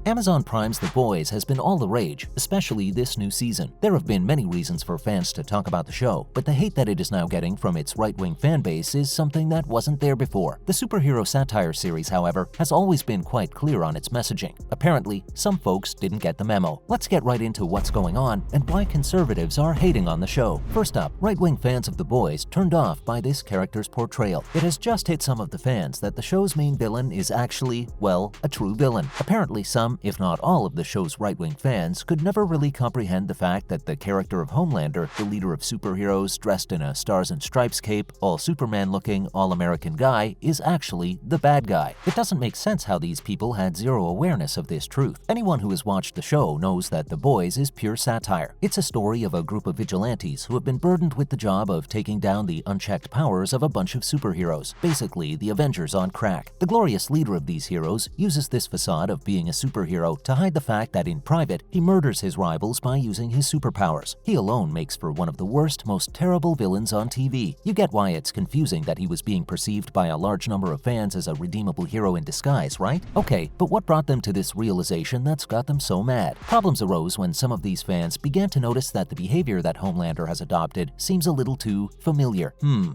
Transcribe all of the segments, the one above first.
Amazon Prime's The Boys has been all the rage, especially this new season. There have been many reasons for fans to talk about the show, but the hate that it is now getting from its right-wing fan base is something that wasn't there before. The superhero satire series, however, has always been quite clear on its messaging. Apparently, some folks didn't get the memo. Let's get right into what's going on and why conservatives are hating on the show. First up, right-wing fans of The Boys turned off by this character's portrayal. It has just hit some of the fans that the show's main villain is actually, well, a true villain. Apparently some, if not all of the show's right-wing fans could never really comprehend the fact that the character of Homelander, the leader of superheroes dressed in a Stars and Stripes cape, all Superman-looking, all-American guy, is actually the bad guy. It doesn't make sense how these people had zero awareness of this truth. Anyone who has watched the show knows that The Boys is pure satire. It's a story of a group of vigilantes who have been burdened with the job of taking down the unchecked powers of a bunch of superheroes, basically the Avengers on crack. The glorious leader of these heroes uses this facade of being a superhero to hide the fact that in private, he murders his rivals by using his superpowers. He alone makes for one of the worst, most terrible villains on TV. You get why it's confusing that he was being perceived by a large number of fans as a redeemable hero in disguise, right? Okay, but what brought them to this realization that's got them so mad? Problems arose when some of these fans began to notice that the behavior that Homelander has adopted seems a little too familiar.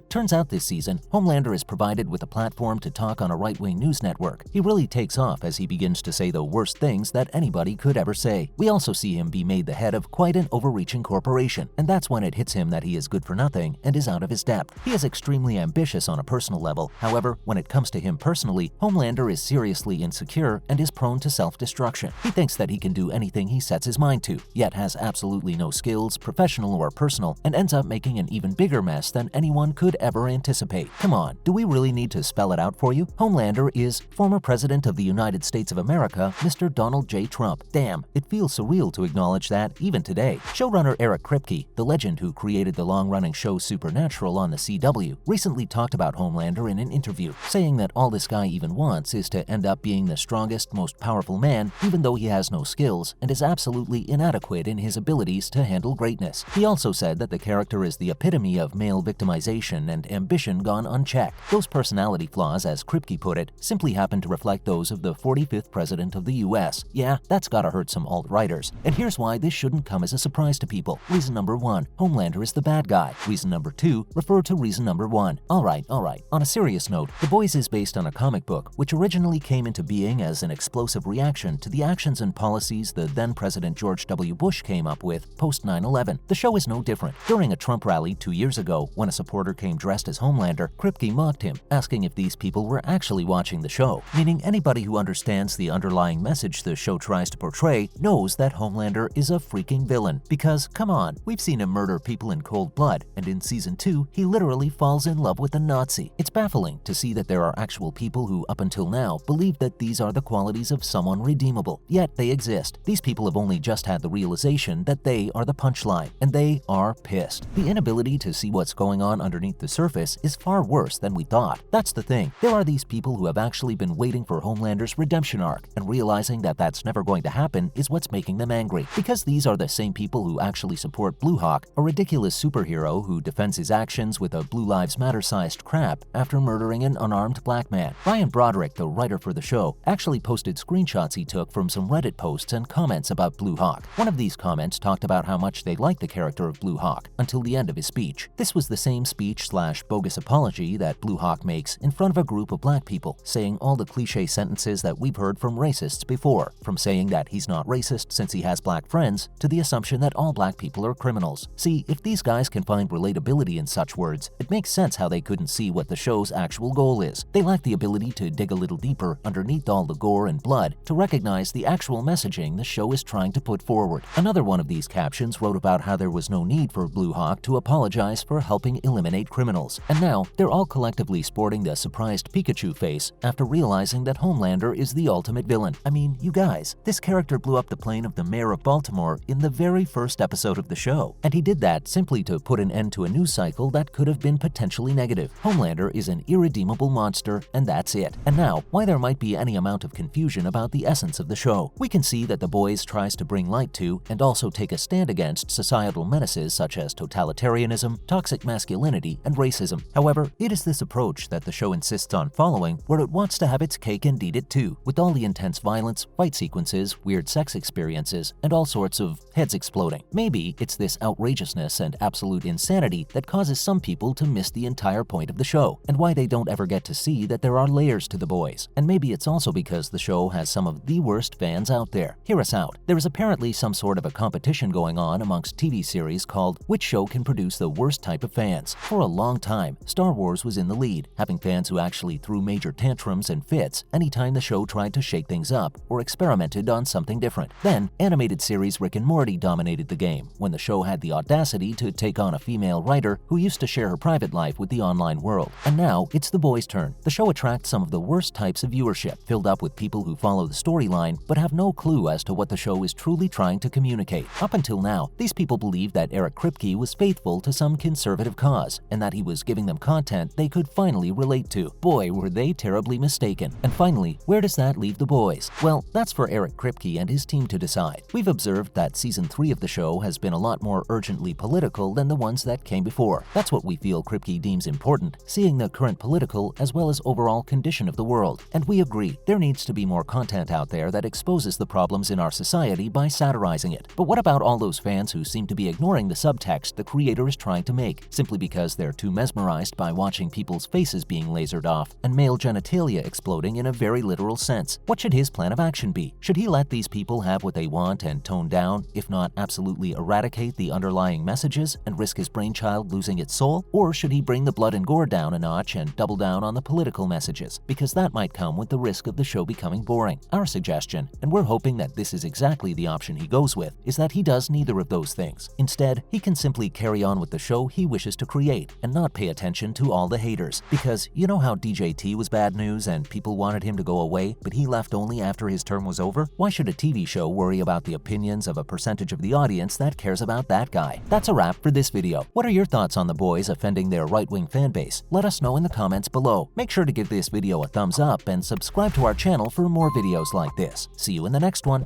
Turns out this season, Homelander is provided with a platform to talk on a right-wing news network. He really takes off as he begins to say the worst things that anybody could ever say. We also see him be made the head of quite an overreaching corporation, and that's when it hits him that he is good for nothing and is out of his depth. He is extremely ambitious on a personal level. However, when it comes to him personally, Homelander is seriously insecure and is prone to self-destruction. He thinks that he can do anything he sets his mind to, yet has absolutely no skills, professional or personal, and ends up making an even bigger mess than anyone could ever anticipate. Come on, do we really need to spell it out for you? Homelander is former President of the United States of America, Mr. Donald J. Trump. Damn, it feels surreal to acknowledge that even today. Showrunner Eric Kripke, the legend who created the long-running show Supernatural on the CW, recently talked about Homelander in an interview, saying that all this guy even wants is to end up being the strongest, most powerful man, even though he has no skills and is absolutely inadequate in his abilities to handle greatness. He also said that the character is the epitome of male victimization and ambition gone unchecked. Those personality flaws, as Kripke put it, simply happen to reflect those of the 45th president of the US. Yeah, that's gotta hurt some alt-writers. And here's why this shouldn't come as a surprise to people. Reason number 1, Homelander is the bad guy. Reason number 2, refer to reason number 1. Alright. On a serious note, The Boys is based on a comic book which originally came into being as an explosive reaction to the actions and policies the then-President George W. Bush came up with post 9/11. The show is no different. During a Trump rally 2 years ago, when a supporter came dressed as Homelander, Kripke mocked him, asking if these people were actually watching the show, meaning anybody who understands the underlying message the show tries to portray knows that Homelander is a freaking villain. Because, come on, we've seen him murder people in cold blood, and in Season 2, he literally falls in love with a Nazi. It's baffling to see that there are actual people who, up until now, believe that these are the qualities of someone redeemable. Yet they exist. These people have only just had the realization that they are the punchline, and they are pissed. The inability to see what's going on underneath the surface is far worse than we thought. That's the thing. There are these people who have actually been waiting for Homelander's redemption arc, and realizing that that's never going to happen is what's making them angry. Because these are the same people who actually support Blue Hawk, a ridiculous superhero who defends his actions with a Blue Lives Matter-sized crap after murdering an unarmed black man. Ryan Broderick, the writer for the show, actually posted screenshots he took from some Reddit posts and comments about Blue Hawk. One of these comments talked about how much they liked the character of Blue Hawk until the end of his speech. This was the same speech/bogus apology that Blue Hawk makes in front of a group of black people, saying all the cliche sentences that we've heard from racists before, from saying that he's not racist since he has black friends, to the assumption that all black people are criminals. See, if these guys can find relatability in such words, it makes sense how they couldn't see what the show's actual goal is. They lack the ability to dig a little deeper underneath all the gore and blood to recognize the actual messaging the show is trying to put forward. Another one of these captions wrote about how there was no need for Blue Hawk to apologize for helping eliminate criminals. And now, they're all collectively sporting the surprised Pikachu face after realizing that Homelander is the ultimate villain. I mean, you guys, this character blew up the plane of the mayor of Baltimore in the very first episode of the show. And he did that simply to put an end to a news cycle that could have been potentially negative. Homelander is an irredeemable monster, and that's it. And now, why there might be any amount of confusion about the essence of the show. We can see that The Boys tries to bring light to and also take a stand against societal menaces such as totalitarianism, toxic masculinity, and racism. However, it is this approach that the show insists on following, where it wants to have its cake and eat it too, with all the intense violence, violence, fight sequences, weird sex experiences, and all sorts of heads exploding. Maybe it's this outrageousness and absolute insanity that causes some people to miss the entire point of the show, and why they don't ever get to see that there are layers to The Boys. And maybe it's also because the show has some of the worst fans out there. Hear us out. There is apparently some sort of a competition going on amongst TV series called Which Show Can Produce the Worst Type of Fans. For a long time, Star Wars was in the lead, having fans who actually threw major tantrums and fits anytime the show tried to shake things up or experimented on something different. Then, animated series Rick and Morty dominated the game, when the show had the audacity to take on a female writer who used to share her private life with the online world. And now, it's The Boys' turn. The show attracts some of the worst types of viewership, filled up with people who follow the storyline but have no clue as to what the show is truly trying to communicate. Up until now, these people believed that Eric Kripke was faithful to some conservative cause, and that he was giving them content they could finally relate to. Boy, were they terribly mistaken. And finally, where does that leave The Boys? Well, that's for Eric Kripke and his team to decide. We've observed that Season 3 of the show has been a lot more urgently political than the ones that came before. That's what we feel Kripke deems important, seeing the current political as well as overall condition of the world. And we agree, there needs to be more content out there that exposes the problems in our society by satirizing it. But what about all those fans who seem to be ignoring the subtext the creator is trying to make, simply because they're too mesmerized by watching people's faces being lasered off and male genitalia exploding in a very literal sense? What should his plan of action be? Should he let these people have what they want and tone down, if not absolutely eradicate the underlying messages and risk his brainchild losing its soul? Or should he bring the blood and gore down a notch and double down on the political messages? Because that might come with the risk of the show becoming boring. Our suggestion, and we're hoping that this is exactly the option he goes with, is that he does neither of those things. Instead, he can simply carry on with the show he wishes to create and not pay attention to all the haters. Because you know how DJT was bad news and people wanted him to go away, but he left only after his term was over? Why should a TV show worry about the opinions of a percentage of the audience that cares about that guy? That's a wrap for this video. What are your thoughts on The Boys offending their right-wing fanbase? Let us know in the comments below. Make sure to give this video a thumbs up and subscribe to our channel for more videos like this. See you in the next one.